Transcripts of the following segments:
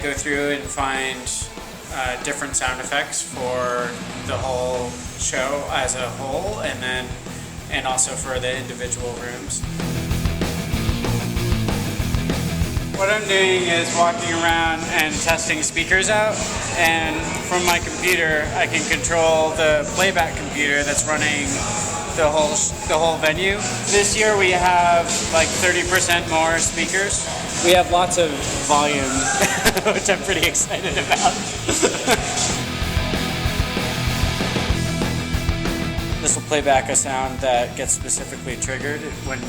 go through and find different sound effects for the whole show as a whole, and also for the individual rooms. What I'm doing is walking around and testing speakers out, and from my computer I can control the playback computer that's running the whole venue. This year we have like 30% more speakers. We have lots of volume, which I'm pretty excited about. This will play back a sound that gets specifically triggered when,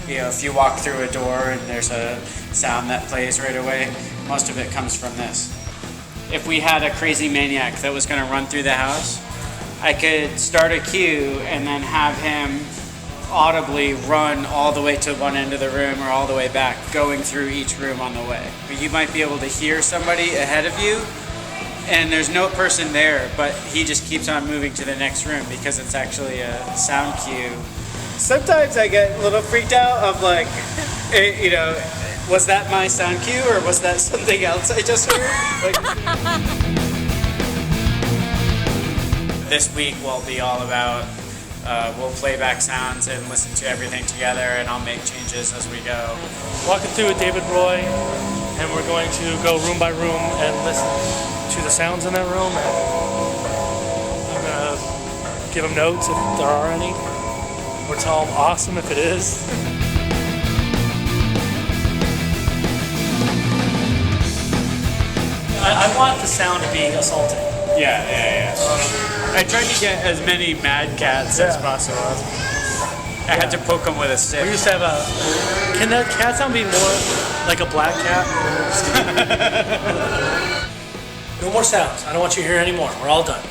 if you walk through a door and there's a sound that plays right away. Most of it comes from this. If we had a crazy maniac that was going to run through the house, I could start a cue and then have him audibly run all the way to one end of the room or all the way back, going through each room on the way. You might be able to hear somebody ahead of you and there's no person there, but he just keeps on moving to the next room because it's actually a sound cue. Sometimes I get a little freaked out of like, was that my sound cue or was that something else I just heard? This week will be all about, we'll play back sounds and listen to everything together, and I'll make changes as we go. Walking through with David Roy, and we're going to go room by room and listen to the sounds in that room. And I'm going to give him notes if there are any, or tell him awesome if it is. I want the sound to be assaulting. Yeah. I tried to get as many mad cats as possible. I had to poke them with a stick. We used to have can that cat sound be more like a black cat? No more sounds. I don't want you to hear any more. We're all done.